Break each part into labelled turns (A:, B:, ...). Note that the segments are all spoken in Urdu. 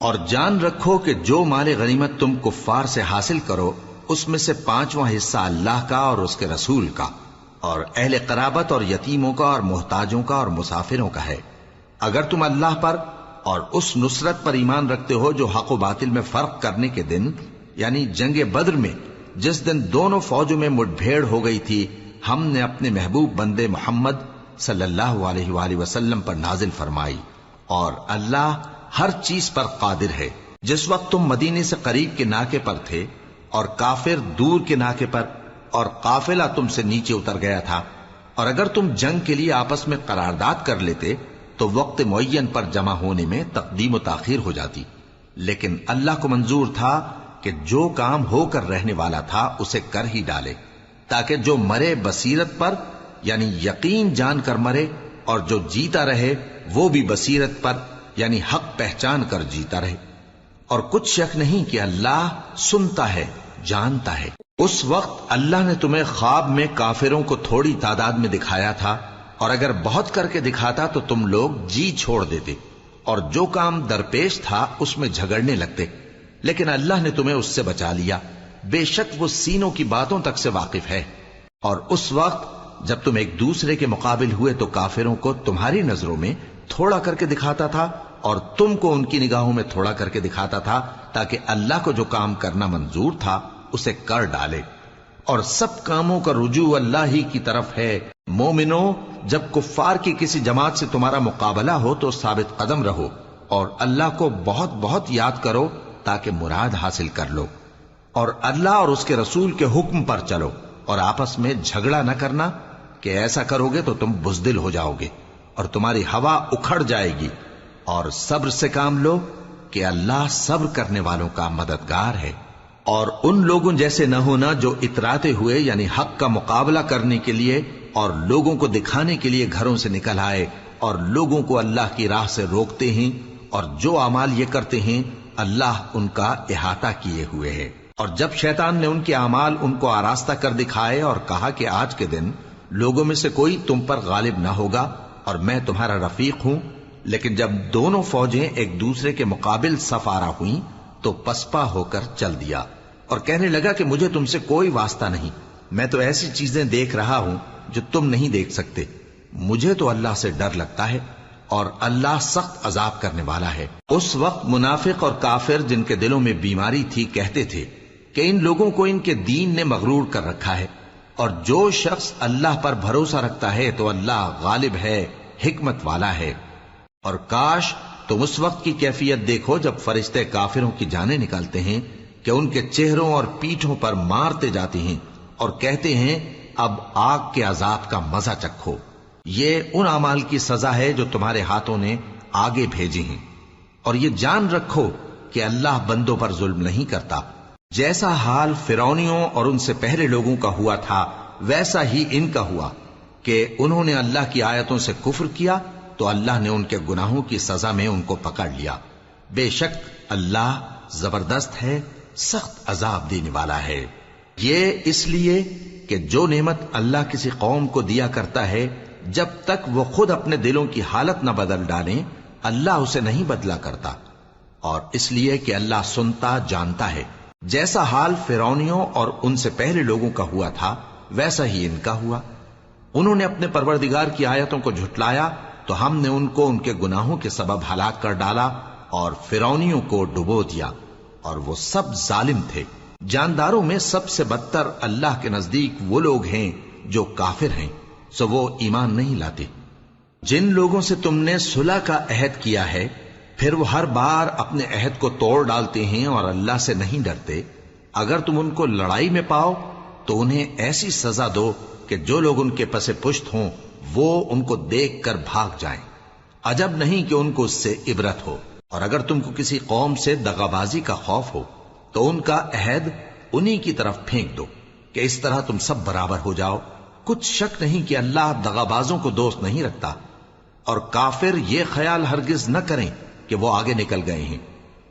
A: اور جان رکھو کہ جو مال غنیمت تم کفار سے حاصل کرو اس میں سے 5واں حصہ اللہ کا اور اس کے رسول کا اور اہل قرابت اور یتیموں کا اور محتاجوں کا اور مسافروں کا ہے، اگر تم اللہ پر اور اس نصرت پر ایمان رکھتے ہو جو حق و باطل میں فرق کرنے کے دن یعنی جنگ بدر میں جس دن دونوں فوجوں میں مٹ بھیڑ ہو گئی تھی ہم نے اپنے محبوب بندے محمد صلی اللہ علیہ وآلہ وسلم پر نازل فرمائی، اور اللہ ہر چیز پر قادر ہے۔ جس وقت تم مدینے سے قریب کے ناکے پر تھے اور کافر دور کے ناکے پر اور قافلہ تم سے نیچے اتر گیا تھا، اور اگر تم جنگ کے لیے آپس میں قرارداد کر لیتے تو وقت معین پر جمع ہونے میں تقدیم و تاخیر ہو جاتی، لیکن اللہ کو منظور تھا کہ جو کام ہو کر رہنے والا تھا اسے کر ہی ڈالے، تاکہ جو مرے بصیرت پر یعنی یقین جان کر مرے، اور جو جیتا رہے وہ بھی بصیرت پر یعنی حق پہچان کر جیتا رہے۔ اور کچھ شک نہیں کہ اللہ سنتا ہے، جانتا ہے۔ اس وقت اللہ نے تمہیں خواب میں کافروں کو تھوڑی تعداد میں دکھایا تھا، اور اگر بہت کر کے دکھاتا تو تم لوگ جی چھوڑ دیتے اور جو کام درپیش تھا اس میں جھگڑنے لگتے، لیکن اللہ نے تمہیں اس سے بچا لیا، بے شک وہ سینوں کی باتوں تک سے واقف ہے۔ اور اس وقت جب تم ایک دوسرے کے مقابل ہوئے تو کافروں کو تمہاری نظروں میں تھوڑا کر کے دکھاتا تھا اور تم کو ان کی نگاہوں میں تھوڑا کر کے دکھاتا تھا، تاکہ اللہ کو جو کام کرنا منظور تھا اسے کر ڈالے، اور سب کاموں کا رجوع اللہ ہی کی طرف ہے۔ مومنو، جب کفار کی کسی جماعت سے تمہارا مقابلہ ہو تو ثابت قدم رہو اور اللہ کو بہت بہت یاد کرو تاکہ مراد حاصل کر لو، اور اللہ اور اس کے رسول کے حکم پر چلو، اور آپس میں جھگڑا نہ کرنا کہ ایسا کرو گے تو تم بزدل ہو جاؤ گے اور تمہاری ہوا اکھڑ جائے گی، اور صبر سے کام لو کہ اللہ صبر کرنے والوں کا مددگار ہے۔ اور ان لوگوں جیسے نہ ہونا جو اتراتے ہوئے یعنی حق کا مقابلہ کرنے کے لیے اور لوگوں کو دکھانے کے لیے گھروں سے نکل آئے اور لوگوں کو اللہ کی راہ سے روکتے ہیں، اور جو اعمال یہ کرتے ہیں اللہ ان کا احاطہ کیے ہوئے ہے۔ اور جب شیطان نے ان کے اعمال ان کو آراستہ کر دکھائے اور کہا کہ آج کے دن لوگوں میں سے کوئی تم پر غالب نہ ہوگا اور میں تمہارا رفیق ہوں، لیکن جب دونوں فوجیں ایک دوسرے کے مقابل صف آرا ہوئیں تو پسپا ہو کر چل دیا اور کہنے لگا کہ مجھے تم سے کوئی واسطہ نہیں، میں تو ایسی چیزیں دیکھ رہا ہوں جو تم نہیں دیکھ سکتے، مجھے تو اللہ سے ڈر لگتا ہے اور اللہ سخت عذاب کرنے والا ہے۔ اس وقت منافق اور کافر جن کے دلوں میں بیماری تھی کہتے تھے کہ ان لوگوں کو ان کے دین نے مغرور کر رکھا ہے، اور جو شخص اللہ پر بھروسہ رکھتا ہے تو اللہ غالب ہے، حکمت والا ہے۔ اور کاش تم اس وقت کی کیفیت دیکھو جب فرشتے کافروں کی جانیں نکالتے ہیں کہ ان کے چہروں اور پیٹھوں پر مارتے جاتے ہیں اور کہتے ہیں اب آگ کے عذاب کا مزہ چکھو، یہ ان اعمال کی سزا ہے جو تمہارے ہاتھوں نے آگے بھیجی ہیں۔ اور یہ جان رکھو کہ اللہ بندوں پر ظلم نہیں کرتا، جیسا حال فرعونیوں اور ان سے پہلے لوگوں کا ہوا تھا ویسا ہی ان کا ہوا کہ انہوں نے اللہ کی آیتوں سے کفر کیا تو اللہ نے ان کے گناہوں کی سزا میں ان کو پکڑ لیا، بے شک اللہ زبردست ہے، سخت عذاب دینے والا ہے۔ یہ اس لیے کہ جو نعمت اللہ کسی قوم کو دیا کرتا ہے جب تک وہ خود اپنے دلوں کی حالت نہ بدل ڈالیں اللہ اسے نہیں بدلا کرتا، اور اس لیے کہ اللہ سنتا جانتا ہے۔ جیسا حال فرعونیوں اور ان سے پہلے لوگوں کا ہوا تھا ویسا ہی ان کا ہوا، انہوں نے اپنے پروردگار کی آیتوں کو جھٹلایا تو ہم نے ان کو ان کے گناہوں کے سبب ہلاک کر ڈالا اور فرعونیوں کو ڈبو دیا، اور وہ سب ظالم تھے۔ جانداروں میں سب سے بدتر اللہ کے نزدیک وہ لوگ ہیں جو کافر ہیں، سو وہ ایمان نہیں لاتے۔ جن لوگوں سے تم نے صلح کا عہد کیا ہے پھر وہ ہر بار اپنے عہد کو توڑ ڈالتے ہیں اور اللہ سے نہیں ڈرتے، اگر تم ان کو لڑائی میں پاؤ تو انہیں ایسی سزا دو کہ جو لوگ ان کے پس پشت ہوں وہ ان کو دیکھ کر بھاگ جائیں، عجب نہیں کہ ان کو اس سے عبرت ہو۔ اور اگر تم کو کسی قوم سے دغابازی کا خوف ہو تو ان کا عہد انہی کی طرف پھینک دو کہ اس طرح تم سب برابر ہو جاؤ، کچھ شک نہیں کہ اللہ دغابازوں کو دوست نہیں رکھتا۔ اور کافر یہ خیال ہرگز نہ کریں کہ وہ آگے نکل گئے ہیں،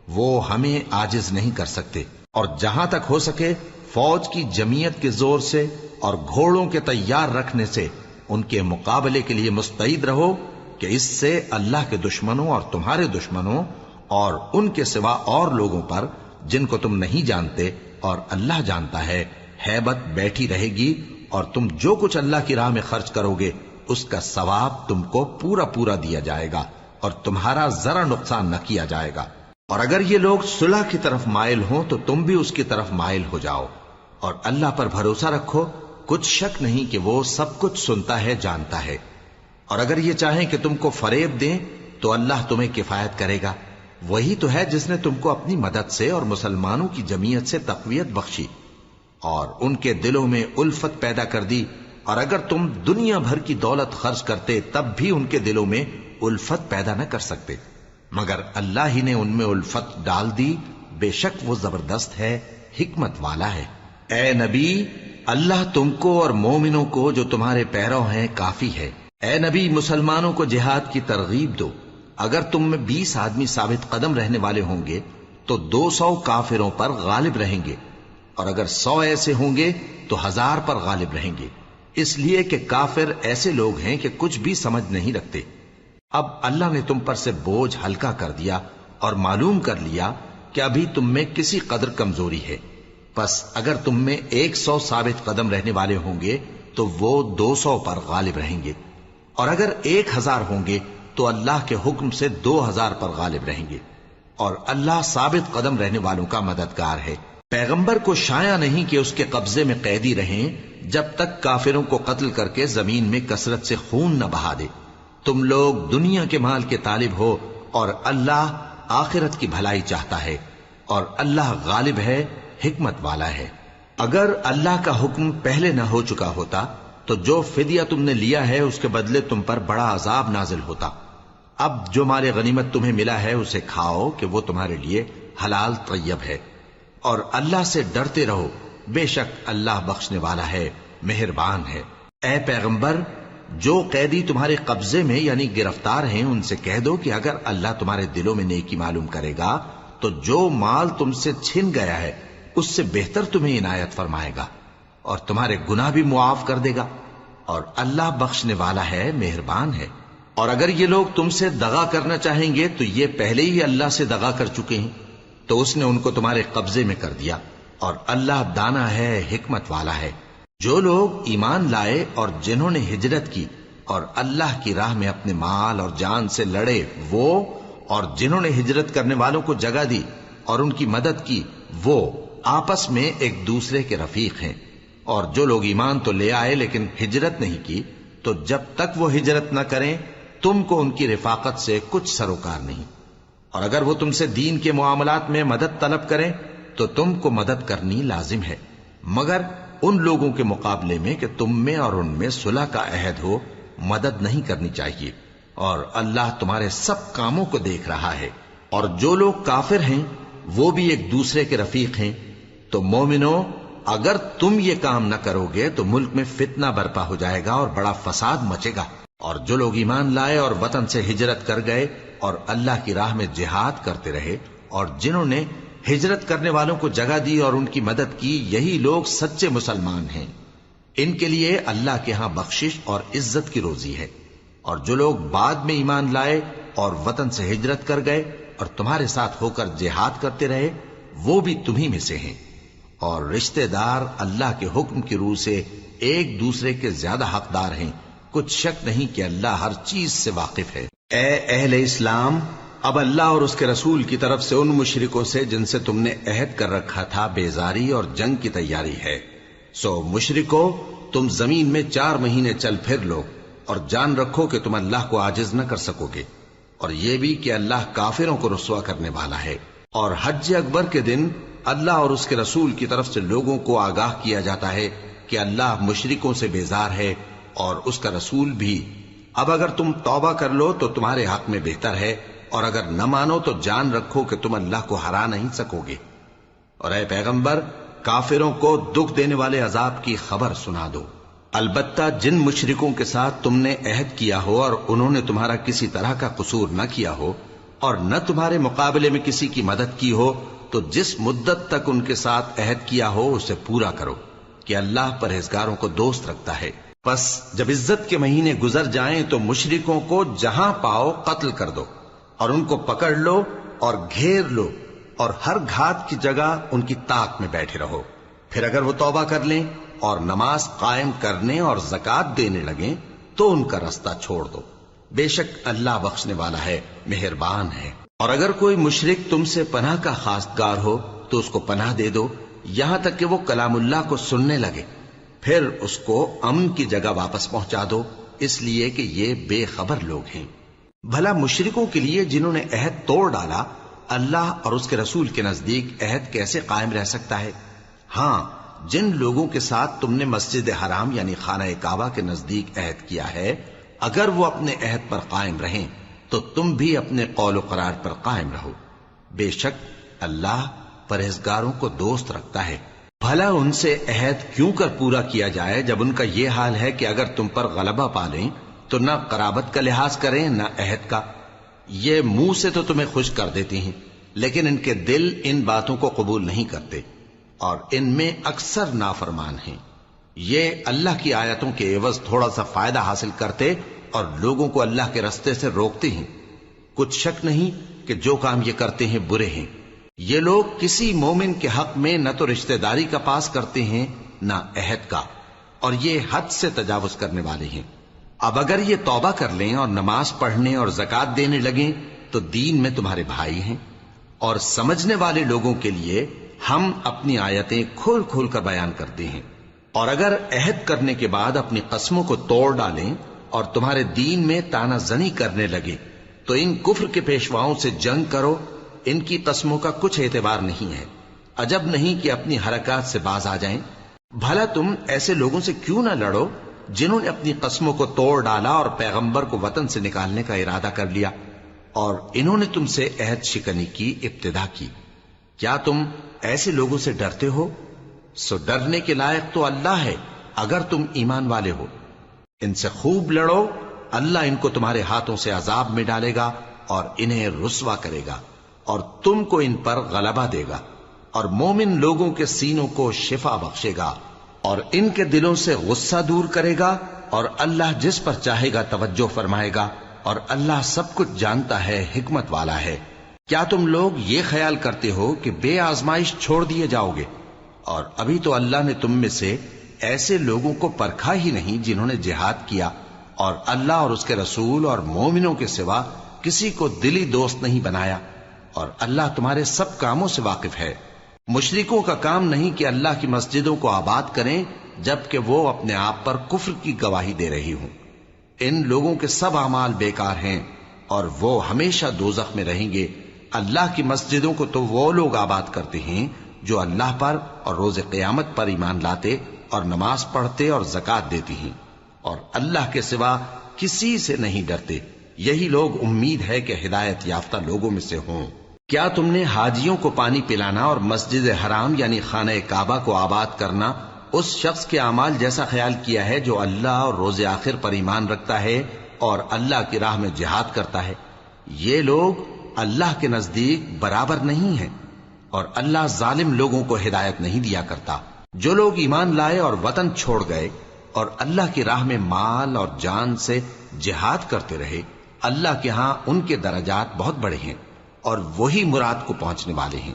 A: وہ ہمیں عاجز نہیں کر سکتے، اور جہاں تک ہو سکے فوج کی جمعیت کے زور سے اور گھوڑوں کے تیار رکھنے سے ان کے مقابلے کے لیے مستعد رہو کہ اس سے اللہ کے دشمنوں اور تمہارے دشمنوں اور ان کے سوا اور لوگوں پر جن کو تم نہیں جانتے اور اللہ جانتا ہے ہیبت بیٹھی رہے گی، اور تم جو کچھ اللہ کی راہ میں خرچ کرو گے اس کا ثواب تم کو پورا پورا دیا جائے گا اور تمہارا ذرا نقصان نہ کیا جائے گا۔ اور اگر یہ لوگ صلح کی طرف مائل ہوں تو تم بھی اس کی طرف مائل ہو جاؤ، اور اللہ پر بھروسہ رکھو، کچھ شک نہیں کہ وہ سب کچھ سنتا ہے، جانتا ہے۔ اور اگر یہ چاہیں کہ تم کو فریب دیں تو اللہ تمہیں کفایت کرے گا، وہی تو ہے جس نے تم کو اپنی مدد سے اور مسلمانوں کی جمعیت سے تقویت بخشی اور ان کے دلوں میں الفت پیدا کر دی، اور اگر تم دنیا بھر کی دولت خرچ کرتے تب بھی ان کے دلوں میں الفت پیدا نہ کر سکتے، مگر اللہ ہی نے ان میں الفت ڈال دی، بے شک وہ زبردست ہے، حکمت والا ہے۔ اے نبی، اللہ تم کو اور مومنوں کو جو تمہارے پیرو ہیں کافی ہے۔ اے نبی، مسلمانوں کو جہاد کی ترغیب دو۔ اگر تم میں 20 آدمی ثابت قدم رہنے والے ہوں گے تو 200 کافروں پر غالب رہیں گے، اور اگر 100 ایسے ہوں گے تو 1000 پر غالب رہیں گے، اس لیے کہ کافر ایسے لوگ ہیں کہ کچھ بھی سمجھ نہیں رکھتے۔ اب اللہ نے تم پر سے بوجھ ہلکا کر دیا اور معلوم کر لیا کہ ابھی تم میں کسی قدر کمزوری ہے، پس اگر تم میں 100 ثابت قدم رہنے والے ہوں گے تو وہ 200 پر غالب رہیں گے، اور اگر 1000 ہوں گے تو اللہ کے حکم سے 2000 پر غالب رہیں گے، اور اللہ ثابت قدم رہنے والوں کا مددگار ہے۔ پیغمبر کو شایع نہیں کہ اس کے قبضے میں قیدی رہیں جب تک کافروں کو قتل کر کے زمین میں کثرت سے خون نہ بہا دے۔ تم لوگ دنیا کے مال کے طالب ہو اور اللہ آخرت کی بھلائی چاہتا ہے، اور اللہ غالب ہے، حکمت والا ہے۔ اگر اللہ کا حکم پہلے نہ ہو چکا ہوتا تو جو فدیہ تم نے لیا ہے اس کے بدلے تم پر بڑا عذاب نازل ہوتا۔ اب جو مال غنیمت تمہیں ملا ہے اسے کھاؤ کہ وہ تمہارے لیے حلال طیب ہے، اور اللہ سے ڈرتے رہو، بے شک اللہ بخشنے والا ہے، مہربان ہے۔ اے پیغمبر، جو قیدی تمہارے قبضے میں یعنی گرفتار ہیں ان سے کہہ دو کہ اگر اللہ تمہارے دلوں میں نیکی معلوم کرے گا تو جو مال تم سے چھن گیا ہے اس سے بہتر تمہیں عنایت فرمائے گا اور تمہارے گناہ بھی معاف کر دے گا، اور اللہ بخشنے والا ہے، مہربان ہے۔ اور اگر یہ لوگ تم سے دغا کرنا چاہیں گے تو یہ پہلے ہی اللہ سے دغا کر چکے ہیں، تو اس نے ان کو تمہارے قبضے میں کر دیا، اور اللہ دانا ہے، حکمت والا ہے۔ جو لوگ ایمان لائے اور جنہوں نے ہجرت کی اور اللہ کی راہ میں اپنے مال اور جان سے لڑے، وہ اور جنہوں نے ہجرت کرنے والوں کو جگہ دی اور ان کی مدد کی، وہ آپس میں ایک دوسرے کے رفیق ہیں۔ اور جو لوگ ایمان تو لے آئے لیکن ہجرت نہیں کی، تو جب تک وہ ہجرت نہ کریں تم کو ان کی رفاقت سے کچھ سروکار نہیں، اور اگر وہ تم سے دین کے معاملات میں مدد طلب کریں تو تم کو مدد کرنی لازم ہے، مگر ان لوگوں کے مقابلے میں کہ تم میں اور ان میں صلح کا عہد ہو مدد نہیں کرنی چاہیے، اور اللہ تمہارے سب کاموں کو دیکھ رہا ہے۔ اور جو لوگ کافر ہیں وہ بھی ایک دوسرے کے رفیق ہیں۔ تو مومنو، اگر تم یہ کام نہ کرو گے تو ملک میں فتنہ برپا ہو جائے گا اور بڑا فساد مچے گا۔ اور جو لوگ ایمان لائے اور وطن سے ہجرت کر گئے اور اللہ کی راہ میں جہاد کرتے رہے، اور جنہوں نے ہجرت کرنے والوں کو جگہ دی اور ان کی مدد کی، یہی لوگ سچے مسلمان ہیں۔ ان کے لیے اللہ کے ہاں بخشش اور عزت کی روزی ہے۔ اور جو لوگ بعد میں ایمان لائے اور وطن سے ہجرت کر گئے اور تمہارے ساتھ ہو کر جہاد کرتے رہے، وہ بھی تمہیں میں سے ہیں۔ اور رشتہ دار اللہ کے حکم کی روح سے ایک دوسرے کے زیادہ حقدار ہیں، کچھ شک نہیں کہ اللہ ہر چیز سے واقف ہے۔ اے اہل اسلام، اب اللہ اور اس کے رسول کی طرف سے ان مشرکوں سے جن سے تم نے عہد کر رکھا تھا بیزاری اور جنگ کی تیاری ہے۔ سو مشرکو، تم زمین میں 4 مہینے چل پھر لو اور جان رکھو کہ تم اللہ کو عاجز نہ کر سکو گے، اور یہ بھی کہ اللہ کافروں کو رسوا کرنے والا ہے۔ اور حج اکبر کے دن اللہ اور اس کے رسول کی طرف سے لوگوں کو آگاہ کیا جاتا ہے کہ اللہ مشرکوں سے بیزار ہے اور اس کا رسول بھی۔ اب اگر تم توبہ کر لو تو تمہارے حق میں بہتر ہے، اور اگر نہ مانو تو جان رکھو کہ تم اللہ کو ہرا نہیں سکو گے۔ اور اے پیغمبر، کافروں کو دکھ دینے والے عذاب کی خبر سنا دو۔ البتہ جن مشرکوں کے ساتھ تم نے عہد کیا ہو اور انہوں نے تمہارا کسی طرح کا قصور نہ کیا ہو اور نہ تمہارے مقابلے میں کسی کی مدد کی ہو، تو جس مدت تک ان کے ساتھ عہد کیا ہو اسے پورا کرو، کہ اللہ پرہیزگاروں کو دوست رکھتا ہے۔ پس جب عزت کے مہینے گزر جائیں تو مشرکوں کو جہاں پاؤ قتل کر دو، اور ان کو پکڑ لو اور گھیر لو اور ہر گھات کی جگہ ان کی طاق میں بیٹھے رہو. پھر اگر وہ توبہ کر لیں اور نماز قائم کرنے اور زکات دینے لگیں تو ان کا رستہ چھوڑ دو. بے شک اللہ بخشنے والا ہے، مہربان ہے. اور اگر کوئی مشرک تم سے پناہ کا خواستگار ہو تو اس کو پناہ دے دو یہاں تک کہ وہ کلام اللہ کو سننے لگے. پھر اس کو امن کی جگہ واپس پہنچا دو، اس لیے کہ یہ بے خبر لوگ ہیں. بھلا مشرکوں کے لیے جنہوں نے عہد توڑ ڈالا اللہ اور اس کے رسول کے نزدیک عہد کیسے قائم رہ سکتا ہے؟ ہاں، جن لوگوں کے ساتھ تم نے مسجد حرام یعنی خانہ کعبہ کے نزدیک عہد کیا ہے، اگر وہ اپنے عہد پر قائم رہیں تو تم بھی اپنے قول و قرار پر قائم رہو. بے شک اللہ پرہیزگاروں کو دوست رکھتا ہے. بھلا ان سے عہد کیوں کر پورا کیا جائے جب ان کا یہ حال ہے کہ اگر تم پر غلبہ پالیں تو نہ قرابت کا لحاظ کریں نہ عہد کا. یہ منہ سے تو تمہیں خوش کر دیتی ہیں لیکن ان کے دل ان باتوں کو قبول نہیں کرتے اور ان میں اکثر نافرمان ہیں. یہ اللہ کی آیتوں کے عوض تھوڑا سا فائدہ حاصل کرتے اور لوگوں کو اللہ کے رستے سے روکتے ہیں. کچھ شک نہیں کہ جو کام یہ کرتے ہیں برے ہیں. یہ لوگ کسی مومن کے حق میں نہ تو رشتہ داری کا پاس کرتے ہیں نہ عہد کا، اور یہ حد سے تجاوز کرنے والے ہیں. اب اگر یہ توبہ کر لیں اور نماز پڑھنے اور زکات دینے لگیں تو دین میں تمہارے بھائی ہیں. اور سمجھنے والے لوگوں کے لیے ہم اپنی آیتیں کھول کھول کر بیان کرتے ہیں. اور اگر عہد کرنے کے بعد اپنی قسموں کو توڑ ڈالیں اور تمہارے دین میں تانا زنی کرنے لگے تو ان کفر کے پیشواؤں سے جنگ کرو. ان کی قسموں کا کچھ اعتبار نہیں ہے. عجب نہیں کہ اپنی حرکات سے باز آ جائیں. بھلا تم ایسے لوگوں سے کیوں نہ لڑو جنہوں نے اپنی قسموں کو توڑ ڈالا اور پیغمبر کو وطن سے نکالنے کا ارادہ کر لیا اور انہوں نے تم سے عہد شکنی کی ابتدا کی. کیا تم ایسے لوگوں سے ڈرتے ہو؟ سو ڈرنے کے لائق تو اللہ ہے اگر تم ایمان والے ہو. ان سے خوب لڑو، اللہ ان کو تمہارے ہاتھوں سے عذاب میں ڈالے گا اور انہیں رسوا کرے گا اور تم کو ان پر غلبہ دے گا اور مومن لوگوں کے سینوں کو شفا بخشے گا اور ان کے دلوں سے غصہ دور کرے گا اور اللہ جس پر چاہے گا توجہ فرمائے گا اور اللہ سب کچھ جانتا ہے، حکمت والا ہے. کیا تم لوگ یہ خیال کرتے ہو کہ بے آزمائش چھوڑ دیے جاؤ گے؟ اور ابھی تو اللہ نے تم میں سے ایسے لوگوں کو پرکھا ہی نہیں جنہوں نے جہاد کیا اور اللہ اور اس کے رسول اور مومنوں کے سوا کسی کو دلی دوست نہیں بنایا. اور اللہ تمہارے سب کاموں سے واقف ہے. مشرکوں کا کام نہیں کہ اللہ کی مسجدوں کو آباد کریں جبکہ وہ اپنے آپ پر کفر کی گواہی دے رہی ہوں. ان لوگوں کے سب اعمال بیکار ہیں اور وہ ہمیشہ دوزخ میں رہیں گے. اللہ کی مسجدوں کو تو وہ لوگ آباد کرتے ہیں جو اللہ پر اور روز قیامت پر ایمان لاتے اور نماز پڑھتے اور زکات دیتی ہیں اور اللہ کے سوا کسی سے نہیں ڈرتے. یہی لوگ امید ہے کہ ہدایت یافتہ لوگوں میں سے ہوں. کیا تم نے حاجیوں کو پانی پلانا اور مسجد حرام یعنی خانہ کعبہ کو آباد کرنا اس شخص کے اعمال جیسا خیال کیا ہے جو اللہ اور روز آخر پر ایمان رکھتا ہے اور اللہ کی راہ میں جہاد کرتا ہے؟ یہ لوگ اللہ کے نزدیک برابر نہیں ہیں اور اللہ ظالم لوگوں کو ہدایت نہیں دیا کرتا. جو لوگ ایمان لائے اور وطن چھوڑ گئے اور اللہ کی راہ میں مال اور جان سے جہاد کرتے رہے، اللہ کے ہاں ان کے درجات بہت بڑے ہیں اور وہی مراد کو پہنچنے والے ہیں.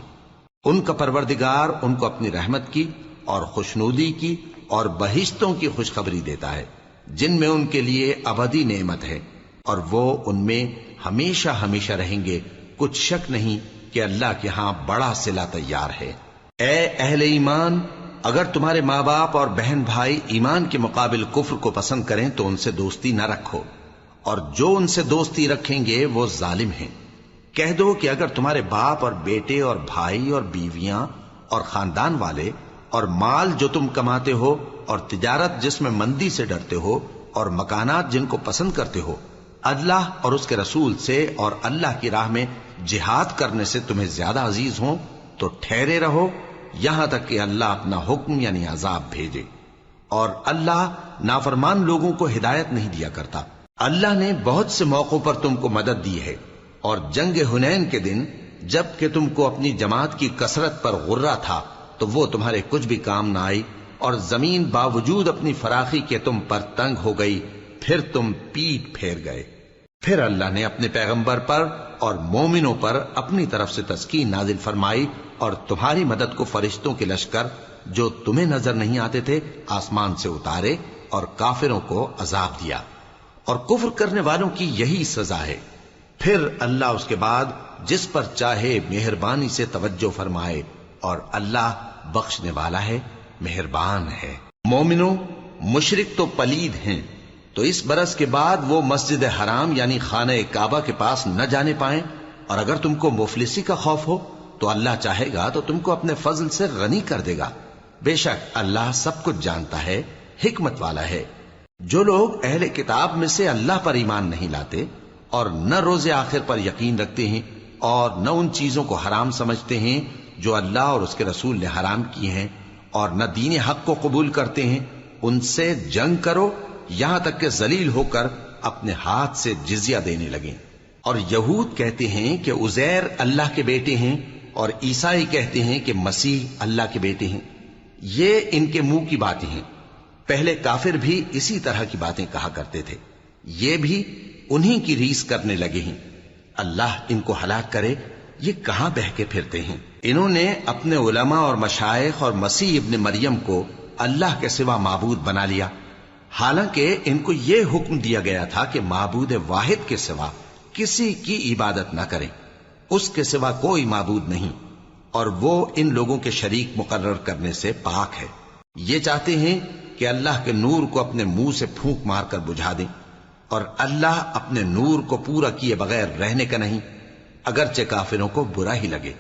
A: ان کا پروردگار ان کو اپنی رحمت کی اور خوشنودی کی اور بہشتوں کی خوشخبری دیتا ہے جن میں ان کے لیے ابدی نعمت ہے اور وہ ان میں ہمیشہ ہمیشہ رہیں گے. کچھ شک نہیں کہ اللہ کے ہاں بڑا صلہ تیار ہے. اے اہل ایمان، اگر تمہارے ماں باپ اور بہن بھائی ایمان کے مقابل کفر کو پسند کریں تو ان سے دوستی نہ رکھو، اور جو ان سے دوستی رکھیں گے وہ ظالم ہیں. کہہ دو کہ اگر تمہارے باپ اور بیٹے اور بھائی اور بیویاں اور خاندان والے اور مال جو تم کماتے ہو اور تجارت جس میں مندی سے ڈرتے ہو اور مکانات جن کو پسند کرتے ہو اللہ اور اس کے رسول سے اور اللہ کی راہ میں جہاد کرنے سے تمہیں زیادہ عزیز ہوں تو ٹھہرے رہو یہاں تک کہ اللہ اپنا حکم یعنی عذاب بھیجے. اور اللہ نافرمان لوگوں کو ہدایت نہیں دیا کرتا. اللہ نے بہت سے موقعوں پر تم کو مدد دی ہے اور جنگ حنین کے دن جب کہ تم کو اپنی جماعت کی کثرت پر غرہ تھا تو وہ تمہارے کچھ بھی کام نہ آئی اور زمین باوجود اپنی فراخی کے تم پر تنگ ہو گئی، پھر تم پیٹ پھیر گئے. پھر اللہ نے اپنے پیغمبر پر اور مومنوں پر اپنی طرف سے تسکین نازل فرمائی اور تمہاری مدد کو فرشتوں کے لشکر جو تمہیں نظر نہیں آتے تھے آسمان سے اتارے اور کافروں کو عذاب دیا، اور کفر کرنے والوں کی یہی سزا ہے۔ پھر اللہ اس کے بعد جس پر چاہے مہربانی سے توجہ فرمائے، اور اللہ بخشنے والا ہے، مہربان ہے۔ مومنوں، مشرک تو پلید ہیں، تو اس برس کے بعد وہ مسجد حرام یعنی خانہ کعبہ کے پاس نہ جانے پائیں، اور اگر تم کو مفلسی کا خوف ہو تو اللہ چاہے گا تو تم کو اپنے فضل سے غنی کر دے گا۔ بے شک اللہ سب کچھ جانتا ہے، حکمت والا ہے۔ جو لوگ اہل کتاب میں سے اللہ پر ایمان نہیں لاتے اور نہ روز آخر پر یقین رکھتے ہیں اور نہ ان چیزوں کو حرام سمجھتے ہیں جو اللہ اور اس کے رسول نے حرام کی ہیں، اور نہ دین حق کو قبول کرتے ہیں، ان سے جنگ کرو یہاں تک کہ ذلیل ہو کر اپنے ہاتھ سے جزیہ دینے لگیں۔ اور یہود کہتے ہیں کہ عزیر اللہ کے بیٹے ہیں، اور عیسائی کہتے ہیں کہ مسیح اللہ کے بیٹے ہیں۔ یہ ان کے منہ کی باتیں ہیں، پہلے کافر بھی اسی طرح کی باتیں کہا کرتے تھے، یہ بھی انہی کی ریس کرنے لگے ہیں۔ اللہ ان کو ہلاک کرے، یہ کہاں بہہ کے پھرتے ہیں۔ انہوں نے اپنے علماء اور مشائخ اور مسیح ابن مریم کو اللہ کے سوا معبود بنا لیا، حالانکہ ان کو یہ حکم دیا گیا تھا کہ معبود واحد کے سوا کسی کی عبادت نہ کریں، اس کے سوا کوئی معبود نہیں، اور وہ ان لوگوں کے شریک مقرر کرنے سے پاک ہے۔ یہ چاہتے ہیں کہ اللہ کے نور کو اپنے منہ سے پھونک مار کر بجھا دیں، اور اللہ اپنے نور کو پورا کیے بغیر رہنے کا نہیں، اگرچہ کافروں کو برا ہی لگے۔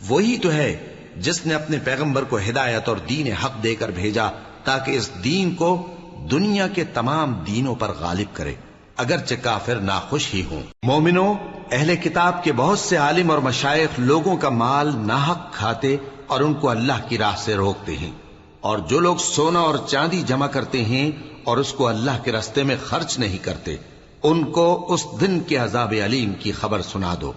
A: وہی تو ہے جس نے اپنے پیغمبر کو ہدایت اور دین حق دے کر بھیجا تاکہ اس دین کو دنیا کے تمام دینوں پر غالب کرے، اگرچہ کافر ناخوش ہی ہوں۔ مومنوں، اہل کتاب کے بہت سے عالم اور مشائخ لوگوں کا مال ناحق کھاتے اور ان کو اللہ کی راہ سے روکتے ہیں، اور جو لوگ سونا اور چاندی جمع کرتے ہیں اور اس کو اللہ کے راستے میں خرچ نہیں کرتے، ان کو اس دن کے عذاب علیم کی خبر سنا دو،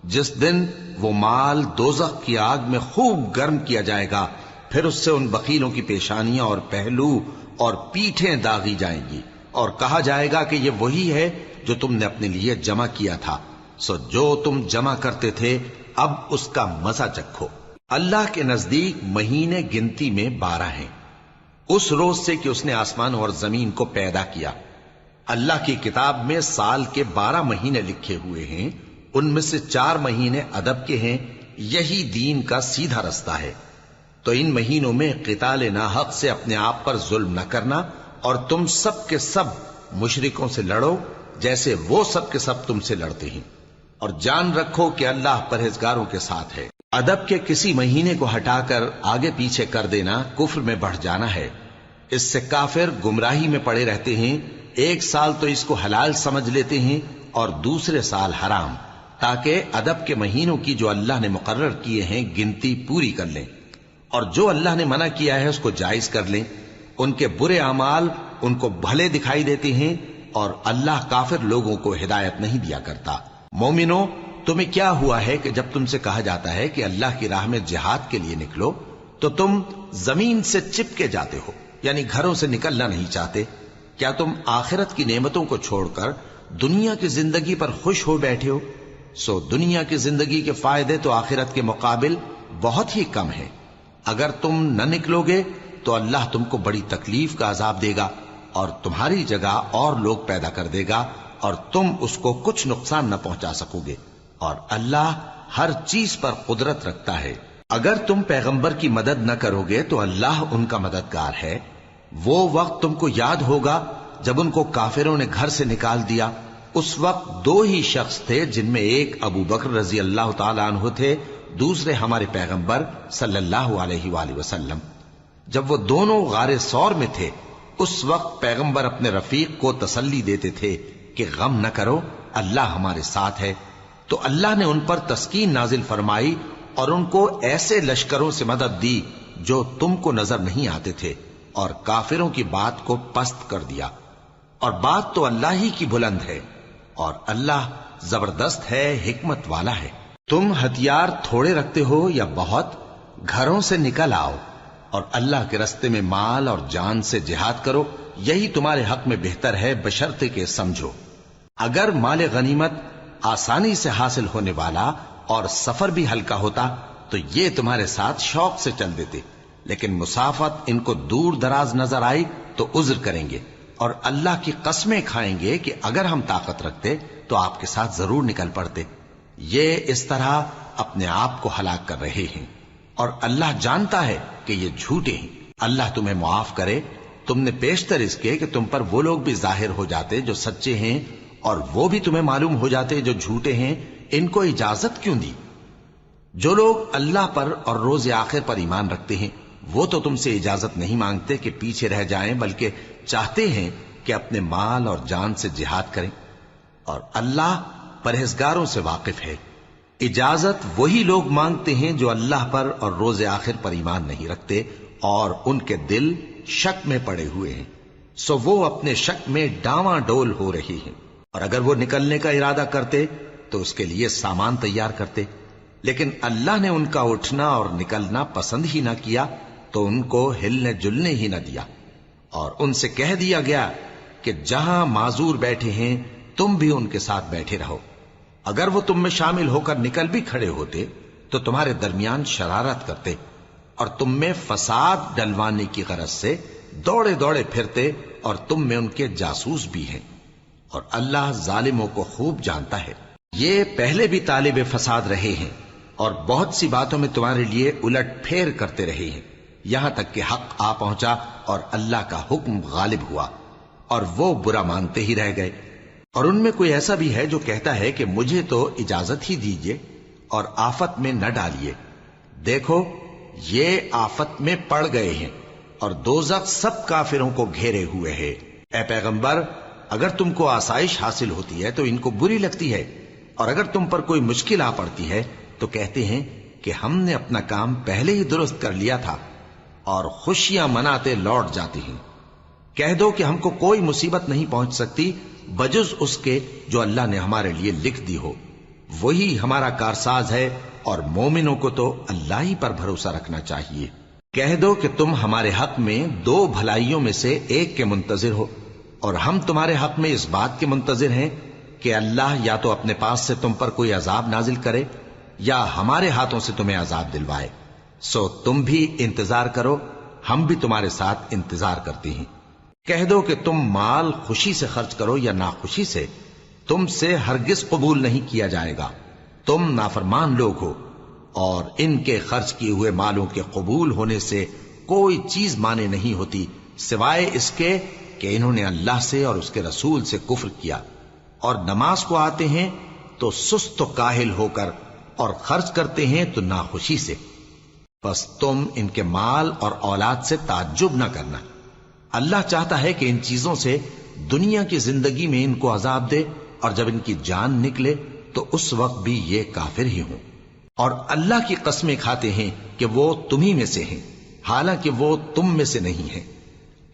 A: جس دن وہ مال دوزخ کی آگ میں خوب گرم کیا جائے گا، پھر اس سے ان بخیلوں کی پیشانیاں اور پہلو اور پیٹھیں داغی جائیں گی، اور کہا جائے گا کہ یہ وہی ہے جو تم نے اپنے لیے جمع کیا تھا، سو جو تم جمع کرتے تھے اب اس کا مزہ چکھو۔ اللہ کے نزدیک مہینے گنتی میں 12 ہیں، اس روز سے کہ اس نے آسمان اور زمین کو پیدا کیا۔ اللہ کی کتاب میں سال کے 12 مہینے لکھے ہوئے ہیں، ان میں سے 4 مہینے ادب کے ہیں، یہی دین کا سیدھا رستہ ہے۔ تو ان مہینوں میں قتال ناحق سے اپنے آپ پر ظلم نہ کرنا، اور تم سب کے سب مشرکوں سے لڑو جیسے وہ سب کے سب تم سے لڑتے ہیں، اور جان رکھو کہ اللہ پرہیزگاروں کے ساتھ ہے۔ ادب کے کسی مہینے کو ہٹا کر آگے پیچھے کر دینا کفر میں بڑھ جانا ہے، اس سے کافر گمراہی میں پڑے رہتے ہیں۔ ایک سال تو اس کو حلال سمجھ لیتے ہیں اور دوسرے سال حرام، تاکہ ادب کے مہینوں کی جو اللہ نے مقرر کیے ہیں گنتی پوری کر لیں، اور جو اللہ نے منع کیا ہے اس کو جائز کر لیں۔ ان کے برے اعمال ان کو بھلے دکھائی دیتے ہیں، اور اللہ کافر لوگوں کو ہدایت نہیں دیا کرتا۔ مومنوں، تمہیں کیا ہوا ہے کہ جب تم سے کہا جاتا ہے کہ اللہ کی راہ میں جہاد کے لیے نکلو تو تم زمین سے چپکے جاتے ہو، یعنی گھروں سے نکلنا نہیں چاہتے؟ کیا تم آخرت کی نعمتوں کو چھوڑ کر دنیا کی زندگی پر خوش ہو بیٹھے ہو؟ سو دنیا کی زندگی کے فائدے تو آخرت کے مقابل بہت ہی کم ہیں۔ اگر تم نہ نکلو گے تو اللہ تم کو بڑی تکلیف کا عذاب دے گا، اور تمہاری جگہ اور لوگ پیدا کر دے گا، اور تم اس کو کچھ نقصان نہ پہنچا سکو گے، اور اللہ ہر چیز پر قدرت رکھتا ہے۔ اگر تم پیغمبر کی مدد نہ کرو گے تو اللہ ان کا مددگار ہے۔ وہ وقت تم کو یاد ہوگا جب ان کو کافروں نے گھر سے نکال دیا، اس وقت 2 ہی شخص تھے، جن میں ایک ابو بکر رضی اللہ تعالی عنہ تھے، دوسرے ہمارے پیغمبر صلی اللہ علیہ وآلہ وسلم۔ جب وہ دونوں غار ثور میں تھے، اس وقت پیغمبر اپنے رفیق کو تسلی دیتے تھے کہ غم نہ کرو، اللہ ہمارے ساتھ ہے۔ تو اللہ نے ان پر تسکین نازل فرمائی اور ان کو ایسے لشکروں سے مدد دی جو تم کو نظر نہیں آتے تھے، اور کافروں کی بات کو پست کر دیا، اور بات تو اللہ ہی کی بلند ہے، اور اللہ زبردست ہے، حکمت والا ہے۔ تم ہتھیار تھوڑے رکھتے ہو یا بہت، گھروں سے نکل آؤ اور اللہ کے راستے میں مال اور جان سے جہاد کرو، یہی تمہارے حق میں بہتر ہے، بشرطے کہ سمجھو۔ اگر مال غنیمت آسانی سے حاصل ہونے والا اور سفر بھی ہلکا ہوتا تو یہ تمہارے ساتھ شوق سے چل دیتے، لیکن مسافت ان کو دور دراز نظر آئی تو عذر کریں گے، اور اللہ کی قسمیں کھائیں گے کہ اگر ہم طاقت رکھتے تو آپ کے ساتھ ضرور نکل پڑتے۔ یہ اس طرح اپنے آپ کو ہلاک کر رہے ہیں، اور اللہ جانتا ہے کہ یہ جھوٹے ہیں۔ اللہ تمہیں معاف کرے، تم نے پیشتر اس کے کہ تم پر وہ لوگ بھی ظاہر ہو جاتے جو سچے ہیں، اور وہ بھی تمہیں معلوم ہو جاتے جو جھوٹے ہیں۔ ان کو اجازت کیوں دی؟ جو لوگ اللہ پر اور روز آخر پر ایمان رکھتے ہیں وہ تو تم سے اجازت نہیں مانگتے کہ پیچھے رہ جائیں، بلکہ چاہتے ہیں کہ اپنے مال اور جان سے جہاد کریں، اور اللہ پرہیزگاروں سے واقف ہے۔ اجازت وہی لوگ مانگتے ہیں جو اللہ پر اور روز آخر پر ایمان نہیں رکھتے اور ان کے دل شک میں پڑے ہوئے ہیں، سو وہ اپنے شک میں ڈاواں ڈول ہو رہی ہیں۔ اور اگر وہ نکلنے کا ارادہ کرتے تو اس کے لیے سامان تیار کرتے، لیکن اللہ نے ان کا اٹھنا اور نکلنا پسند ہی نہ کیا تو ان کو ہلنے جلنے ہی نہ دیا، اور ان سے کہہ دیا گیا کہ جہاں معذور بیٹھے ہیں تم بھی ان کے ساتھ بیٹھے رہو۔ اگر وہ تم میں شامل ہو کر نکل بھی کھڑے ہوتے تو تمہارے درمیان شرارت کرتے اور تم میں فساد ڈلوانے کی غرض سے دوڑے دوڑے پھرتے، اور تم میں ان کے جاسوس بھی ہیں، اور اللہ ظالموں کو خوب جانتا ہے۔ یہ پہلے بھی طالب فساد رہے ہیں اور بہت سی باتوں میں تمہارے لیے الٹ پھیر کرتے رہے ہیں، یہاں تک کہ حق آ پہنچا اور اللہ کا حکم غالب ہوا، اور وہ برا مانتے ہی رہ گئے۔ اور ان میں کوئی ایسا بھی ہے جو کہتا ہے کہ مجھے تو اجازت ہی دیجئے اور آفت میں نہ ڈالیے۔ دیکھو یہ آفت میں پڑ گئے ہیں، اور دوزخ سب کافروں کو گھیرے ہوئے ہے۔ اے پیغمبر، اگر تم کو آسائش حاصل ہوتی ہے تو ان کو بری لگتی ہے، اور اگر تم پر کوئی مشکل آ پڑتی ہے تو کہتے ہیں کہ ہم نے اپنا کام پہلے ہی درست کر لیا تھا، اور خوشیاں مناتے لوٹ جاتی ہیں۔ کہہ دو کہ ہم کو کوئی مصیبت نہیں پہنچ سکتی بجز اس کے جو اللہ نے ہمارے لیے لکھ دی ہو، وہی ہمارا کارساز ہے، اور مومنوں کو تو اللہ ہی پر بھروسہ رکھنا چاہیے۔ کہہ دو کہ تم ہمارے حق میں دو بھلائیوں میں سے ایک کے منتظر ہو، اور ہم تمہارے حق میں اس بات کے منتظر ہیں کہ اللہ یا تو اپنے پاس سے تم پر کوئی عذاب نازل کرے یا ہمارے ہاتھوں سے تمہیں عذاب دلوائے، سو تم بھی انتظار کرو، ہم بھی تمہارے ساتھ انتظار کرتے ہیں۔ کہہ دو کہ تم مال خوشی سے خرچ کرو یا ناخوشی سے، تم سے ہرگز قبول نہیں کیا جائے گا، تم نافرمان لوگ ہو، اور ان کے خرچ کیے ہوئے مالوں کے قبول ہونے سے کوئی چیز مانے نہیں ہوتی سوائے اس کے کہ انہوں نے اللہ سے اور اس کے رسول سے کفر کیا، اور نماز کو آتے ہیں تو سست و کاہل ہو کر، اور خرچ کرتے ہیں تو ناخوشی سے۔ بس تم ان کے مال اور اولاد سے تعجب نہ کرنا، اللہ چاہتا ہے کہ ان چیزوں سے دنیا کی زندگی میں ان کو عذاب دے، اور جب ان کی جان نکلے تو اس وقت بھی یہ کافر ہی ہوں، اور اللہ کی قسمیں کھاتے ہیں کہ وہ تمہیں میں سے ہیں، حالانکہ وہ تم میں سے نہیں ہیں۔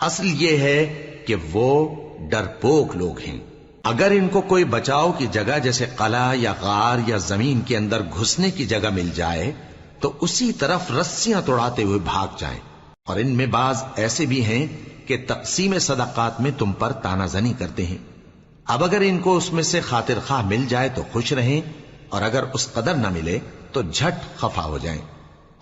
A: اصل یہ ہے کہ وہ ڈرپوک لوگ ہیں۔ اگر ان کو کوئی بچاؤ کی جگہ جیسے قلعہ یا غار یا زمین کے اندر گھسنے کی جگہ مل جائے تو اسی طرف رسیاں توڑاتے ہوئے بھاگ جائیں، اور ان میں بعض ایسے بھی ہیں کہ تقسیم صدقات میں تم پر تانا زنی کرتے ہیں۔ اب اگر ان کو اس میں سے خاطر خواہ مل جائے تو خوش رہیں، اور اگر اس قدر نہ ملے تو جھٹ خفا ہو جائیں۔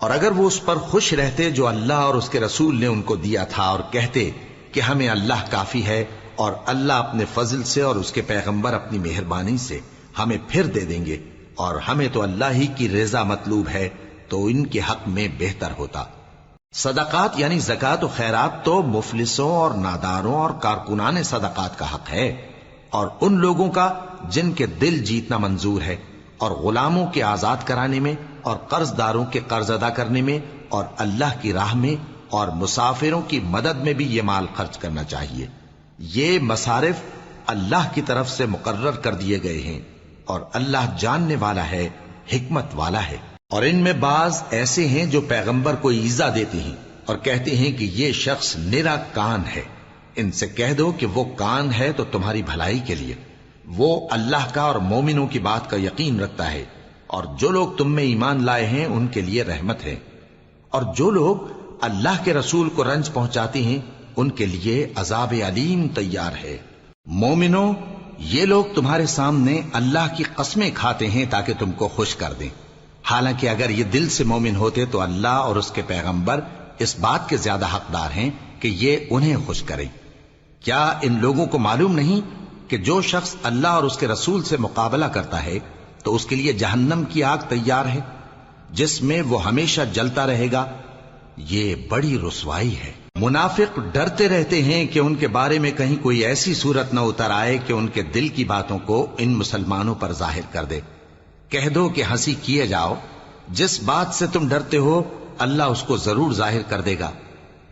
A: اور اگر وہ اس پر خوش رہتے جو اللہ اور اس کے رسول نے ان کو دیا تھا، اور کہتے کہ ہمیں اللہ کافی ہے، اور اللہ اپنے فضل سے اور اس کے پیغمبر اپنی مہربانی سے ہمیں پھر دے دیں گے، اور ہمیں تو اللہ ہی کی رضا مطلوب ہے، تو ان کے حق میں بہتر ہوتا۔ صدقات یعنی زکوٰۃ و خیرات تو مفلسوں اور ناداروں اور کارکنان صدقات کا حق ہے، اور ان لوگوں کا جن کے دل جیتنا منظور ہے، اور غلاموں کے آزاد کرانے میں، اور قرض داروں کے قرض ادا کرنے میں، اور اللہ کی راہ میں، اور مسافروں کی مدد میں بھی یہ مال خرچ کرنا چاہیے۔ یہ مصارف اللہ کی طرف سے مقرر کر دیے گئے ہیں، اور اللہ جاننے والا ہے، حکمت والا ہے۔ اور ان میں بعض ایسے ہیں جو پیغمبر کو ایذا دیتے ہیں اور کہتے ہیں کہ یہ شخص نرا کان ہے۔ ان سے کہہ دو کہ وہ کان ہے تو تمہاری بھلائی کے لیے، وہ اللہ کا اور مومنوں کی بات کا یقین رکھتا ہے، اور جو لوگ تم میں ایمان لائے ہیں ان کے لیے رحمت ہے، اور جو لوگ اللہ کے رسول کو رنج پہنچاتے ہیں ان کے لیے عذاب علیم تیار ہے۔ مومنوں، یہ لوگ تمہارے سامنے اللہ کی قسمیں کھاتے ہیں تاکہ تم کو خوش کر دیں، حالانکہ اگر یہ دل سے مومن ہوتے تو اللہ اور اس کے پیغمبر اس بات کے زیادہ حقدار ہیں کہ یہ انہیں خوش کریں۔ کیا ان لوگوں کو معلوم نہیں کہ جو شخص اللہ اور اس کے رسول سے مقابلہ کرتا ہے تو اس کے لیے جہنم کی آگ تیار ہے جس میں وہ ہمیشہ جلتا رہے گا؟ یہ بڑی رسوائی ہے۔ منافق ڈرتے رہتے ہیں کہ ان کے بارے میں کہیں کوئی ایسی صورت نہ اتر آئے کہ ان کے دل کی باتوں کو ان مسلمانوں پر ظاہر کر دے۔ کہہ دو کہ ہنسی کیے جاؤ، جس بات سے تم ڈرتے ہو اللہ اس کو ضرور ظاہر کر دے گا،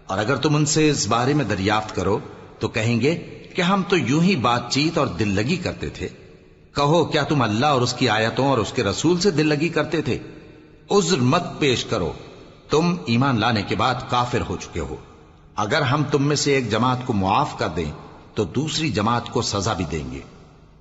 A: اور اگر تم ان سے اس بارے میں دریافت کرو تو کہیں گے کہ ہم تو یوں ہی بات چیت اور دل لگی کرتے تھے۔ کہو کیا تم اللہ اور اس کی آیتوں اور اس کے رسول سے دل لگی کرتے تھے؟ عذر مت پیش کرو، تم ایمان لانے کے بعد کافر ہو چکے ہو۔ اگر ہم تم میں سے ایک جماعت کو معاف کر دیں تو دوسری جماعت کو سزا بھی دیں گے،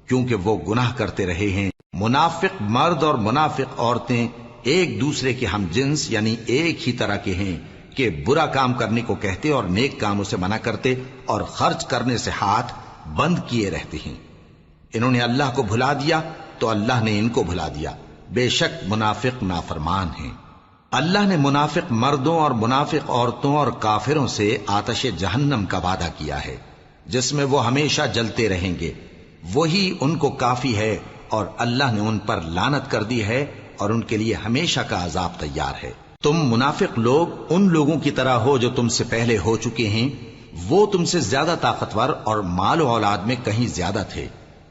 A: کیونکہ وہ گناہ کرتے رہے ہیں۔ منافق مرد اور منافق عورتیں ایک دوسرے کے ہم جنس یعنی ایک ہی طرح کے ہیں کہ برا کام کرنے کو کہتے اور نیک کاموں سے منع کرتے اور خرچ کرنے سے ہاتھ بند کیے رہتے ہیں۔ انہوں نے اللہ کو بھلا دیا تو اللہ نے ان کو بھلا دیا، بے شک منافق نافرمان ہیں۔ اللہ نے منافق مردوں اور منافق عورتوں اور کافروں سے آتش جہنم کا وعدہ کیا ہے جس میں وہ ہمیشہ جلتے رہیں گے، وہی ان کو کافی ہے، اور اللہ نے ان پر لعنت کر دی ہے اور ان کے لیے ہمیشہ کا عذاب تیار ہے۔ تم منافق لوگ ان لوگوں کی طرح ہو جو تم سے پہلے ہو چکے ہیں، وہ تم سے زیادہ طاقتور اور مال و اولاد میں کہیں زیادہ تھے،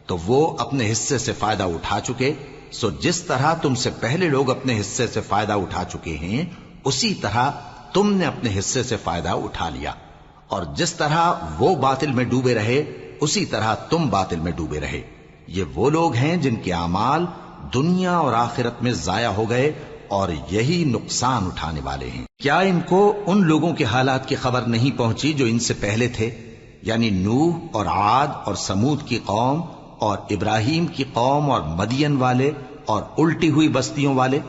A: تو وہ اپنے حصے سے فائدہ اٹھا چکے، سو جس طرح تم سے پہلے لوگ اپنے حصے سے فائدہ اٹھا چکے ہیں اسی طرح تم نے اپنے حصے سے فائدہ اٹھا لیا، اور جس طرح وہ باطل میں ڈوبے رہے اسی طرح تم باطل میں ڈوبے رہے۔ یہ وہ لوگ ہیں جن کے اعمال دنیا اور آخرت میں ضائع ہو گئے اور یہی نقصان اٹھانے والے ہیں۔ کیا ان کو ان لوگوں کے حالات کی خبر نہیں پہنچی جو ان سے پہلے تھے، یعنی نوح اور عاد اور سمود کی قوم اور ابراہیم کی قوم اور مدین والے اور الٹی ہوئی بستیوں والے؟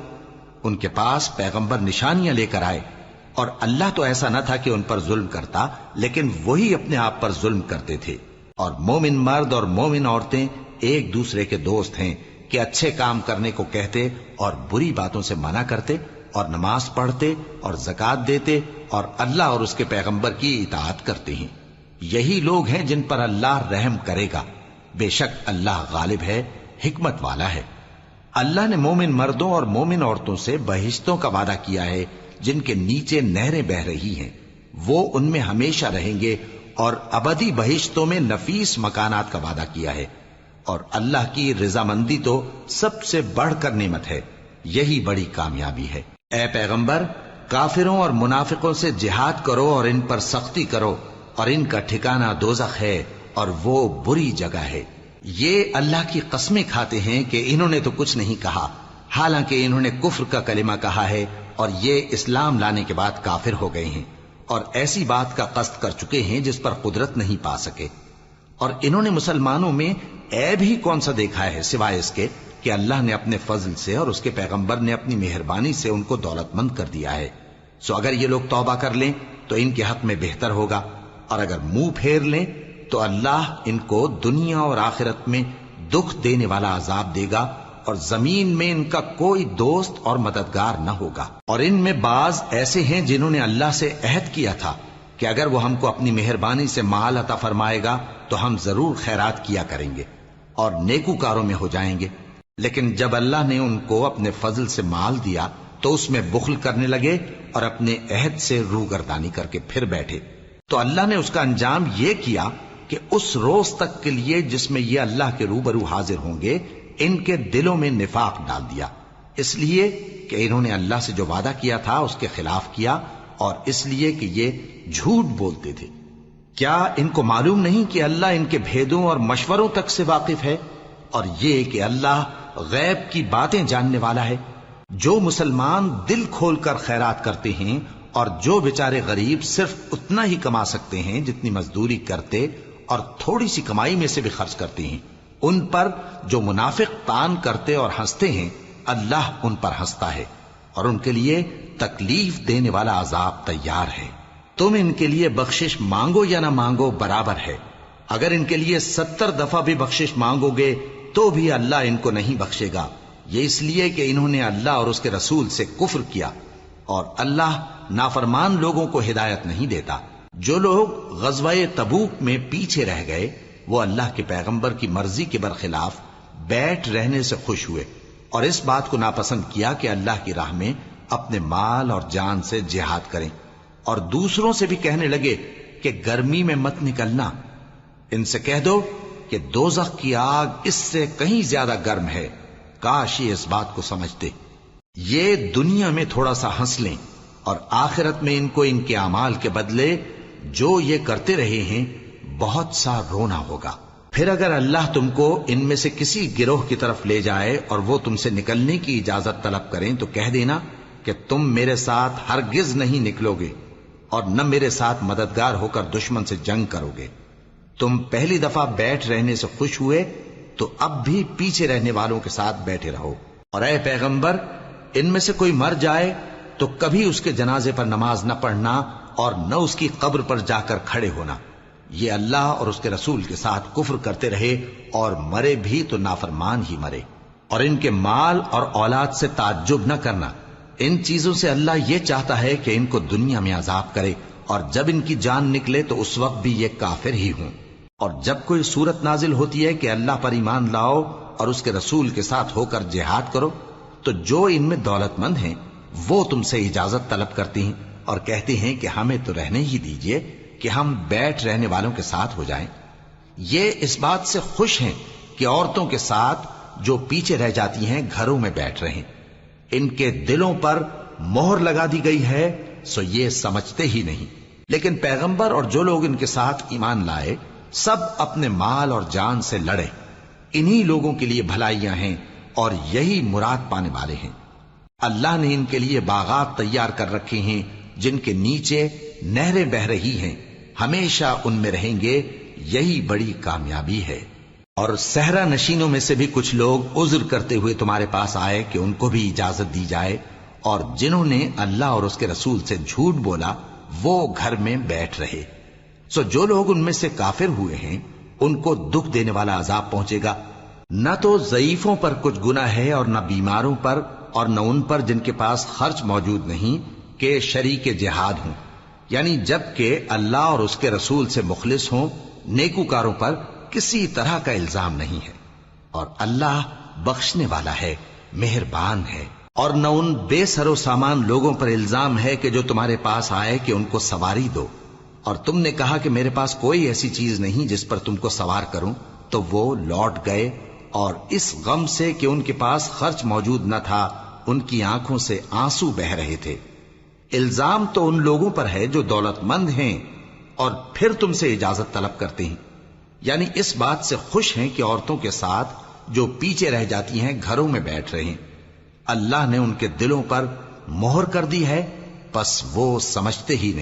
A: ان کے پاس پیغمبر نشانیاں لے کر آئے، اور اللہ تو ایسا نہ تھا کہ ان پر ظلم کرتا، لیکن وہی اپنے آپ پر ظلم کرتے تھے۔ اور مومن مرد اور مومن عورتیں ایک دوسرے کے دوست ہیں کہ اچھے کام کرنے کو کہتے اور بری باتوں سے منع کرتے، اور نماز پڑھتے اور زکوٰۃ دیتے اور اللہ اور اس کے پیغمبر کی اطاعت کرتے ہیں۔ یہی لوگ ہیں جن پر اللہ رحم کرے گا، بے شک اللہ غالب ہے، حکمت والا ہے۔ اللہ نے مومن مردوں اور مومن عورتوں سے بہشتوں کا وعدہ کیا ہے جن کے نیچے نہریں بہ رہی ہیں، وہ ان میں ہمیشہ رہیں گے، اور ابدی بہشتوں میں نفیس مکانات کا وعدہ کیا ہے۔ اور اللہ کی رضامندی تو سب سے بڑھ کر نعمت ہے، یہی بڑی کامیابی ہے۔ اے پیغمبر، کافروں اور منافقوں سے جہاد کرو اور ان پر سختی کرو، اور ان کا ٹھکانہ دوزخ ہے اور وہ بری جگہ ہے۔ یہ اللہ کی قسمیں کھاتے ہیں کہ انہوں نے تو کچھ نہیں کہا، حالانکہ انہوں نے کفر کا کلمہ کہا ہے اور یہ اسلام لانے کے بعد کافر ہو گئے ہیں، اور ایسی بات کا قصد کر چکے ہیں جس پر قدرت نہیں پا سکے۔ اور انہوں نے مسلمانوں میں عیب ہی کون سا دیکھا ہے سوائے اس کے کہ اللہ نے اپنے فضل سے اور اس کے پیغمبر نے اپنی مہربانی سے ان کو دولت مند کر دیا ہے۔ سو اگر یہ لوگ توبہ کر لیں تو ان کے حق میں بہتر ہوگا، اور اگر منہ پھیر لیں تو اللہ ان کو دنیا اور آخرت میں دکھ دینے والا عذاب دے گا، اور زمین میں ان کا کوئی دوست اور مددگار نہ ہوگا۔ اور ان میں بعض ایسے ہیں جنہوں نے اللہ سے عہد کیا تھا کہ اگر وہ ہم کو اپنی مہربانی سے مال عطا فرمائے گا تو ہم ضرور خیرات کیا کریں گے اور نیکوکاروں میں ہو جائیں گے، لیکن جب اللہ نے ان کو اپنے فضل سے مال دیا تو اس میں بخل کرنے لگے اور اپنے عہد سے روگردانی کر کے پھر بیٹھے، تو اللہ نے اس کا انجام یہ کیا کہ اس روز تک کے لیے جس میں یہ اللہ کے روبرو حاضر ہوں گے ان کے دلوں میں نفاق ڈال دیا، اس لیے کہ انہوں نے اللہ سے جو وعدہ کیا تھا اس کے خلاف کیا، اور اس لیے کہ یہ جھوٹ بولتے تھے۔ کیا ان کو معلوم نہیں کہ اللہ ان کے بھیدوں اور مشوروں تک سے واقف ہے، اور یہ کہ اللہ غیب کی باتیں جاننے والا ہے؟ جو مسلمان دل کھول کر خیرات کرتے ہیں اور جو بیچارے غریب صرف اتنا ہی کما سکتے ہیں جتنی مزدوری کرتے اور تھوڑی سی کمائی میں سے بھی خرچ کرتے ہیں، ان پر جو منافق تان کرتے اور ہنستے ہیں اللہ ان پر ہنستا ہے، اور ان کے لیے تکلیف دینے والا عذاب تیار ہے۔ تم ان کے لیے بخشش مانگو یا نہ مانگو برابر ہے، اگر ان کے لیے 70 دفعہ بھی بخشش مانگو گے تو بھی اللہ ان کو نہیں بخشے گا، یہ اس لیے کہ انہوں نے اللہ اور اس کے رسول سے کفر کیا، اور اللہ نافرمان لوگوں کو ہدایت نہیں دیتا۔ جو لوگ غزوہ تبوک میں پیچھے رہ گئے وہ اللہ کے پیغمبر کی مرضی کے برخلاف بیٹھ رہنے سے خوش ہوئے اور اس بات کو ناپسند کیا کہ اللہ کی راہ میں اپنے مال اور جان سے جہاد کریں، اور دوسروں سے بھی کہنے لگے کہ گرمی میں مت نکلنا۔ ان سے کہہ دو کہ دوزخ کی آگ اس سے کہیں زیادہ گرم ہے، کاش یہ اس بات کو سمجھتے۔ یہ دنیا میں تھوڑا سا ہنس لیں اور آخرت میں ان کو ان کے اعمال کے بدلے جو یہ کرتے رہے ہیں بہت سا رونا ہوگا۔ پھر اگر اللہ تم کو ان میں سے کسی گروہ کی طرف لے جائے اور وہ تم سے نکلنے کی اجازت طلب کریں تو کہہ دینا کہ تم میرے ساتھ ہرگز نہیں نکلو گے اور نہ میرے ساتھ مددگار ہو کر دشمن سے جنگ کرو گے۔ تم پہلی دفعہ بیٹھ رہنے سے خوش ہوئے تو اب بھی پیچھے رہنے والوں کے ساتھ بیٹھے رہو، اور اے پیغمبر ان میں سے کوئی مر جائے تو کبھی اس کے جنازے پر نماز نہ پڑھنا اور نہ اس کی قبر پر جا کر کھڑے ہونا۔ یہ اللہ اور اس کے رسول کے ساتھ کفر کرتے رہے اور مرے بھی تو نافرمان ہی مرے۔ اور ان کے مال اور اولاد سے تعجب نہ کرنا، ان چیزوں سے اللہ یہ چاہتا ہے کہ ان کو دنیا میں عذاب کرے، اور جب ان کی جان نکلے تو اس وقت بھی یہ کافر ہی ہوں۔ اور جب کوئی صورت نازل ہوتی ہے کہ اللہ پر ایمان لاؤ اور اس کے رسول کے ساتھ ہو کر جہاد کرو، تو جو ان میں دولت مند ہیں وہ تم سے اجازت طلب کرتی ہیں اور کہتے ہیں کہ ہمیں تو رہنے ہی دیجئے کہ ہم بیٹھ رہنے والوں کے ساتھ ہو جائیں۔ یہ اس بات سے خوش ہیں کہ عورتوں کے ساتھ جو پیچھے رہ جاتی ہیں گھروں میں بیٹھ رہیں۔ ان کے دلوں پر مہر لگا دی گئی ہے سو یہ سمجھتے ہی نہیں۔ لیکن پیغمبر اور جو لوگ ان کے ساتھ ایمان لائے سب اپنے مال اور جان سے لڑے، انہی لوگوں کے لیے بھلائیاں ہیں اور یہی مراد پانے والے ہیں۔ اللہ نے ان کے لیے باغات تیار کر رکھے ہیں جن کے نیچے نہریں بہ رہی ہیں، ہمیشہ ان میں رہیں گے، یہی بڑی کامیابی ہے۔ اور صحرا نشینوں میں سے بھی کچھ لوگ عذر کرتے ہوئے تمہارے پاس آئے کہ ان کو بھی اجازت دی جائے، اور جنہوں نے اللہ اور اس کے رسول سے جھوٹ بولا وہ گھر میں بیٹھ رہے۔ سو جو لوگ ان میں سے کافر ہوئے ہیں ان کو دکھ دینے والا عذاب پہنچے گا۔ نہ تو ضعیفوں پر کچھ گناہ ہے اور نہ بیماروں پر اور نہ ان پر جن کے پاس خرچ موجود نہیں کہ شریک جہاد ہوں، یعنی جب کہ اللہ اور اس کے رسول سے مخلص ہوں، نیکوکاروں پر کسی طرح کا الزام نہیں ہے، اور اللہ بخشنے والا ہے، مہربان ہے۔ اور نہ ان بے سر و سامان لوگوں پر الزام ہے کہ جو تمہارے پاس آئے کہ ان کو سواری دو، اور تم نے کہا کہ میرے پاس کوئی ایسی چیز نہیں جس پر تم کو سوار کروں، تو وہ لوٹ گئے، اور اس غم سے کہ ان کے پاس خرچ موجود نہ تھا ان کی آنکھوں سے آنسو بہ رہے تھے۔ الزام تو ان لوگوں پر ہے جو دولت مند ہیں اور پھر تم سے اجازت طلب کرتے ہیں، یعنی اس بات سے خوش ہیں کہ عورتوں کے ساتھ جو پیچھے رہ جاتی ہیں گھروں میں بیٹھ رہے ہیں۔ اللہ نے ان کے دلوں پر مہر کر دی ہے، پس وہ سمجھتے ہی نہیں۔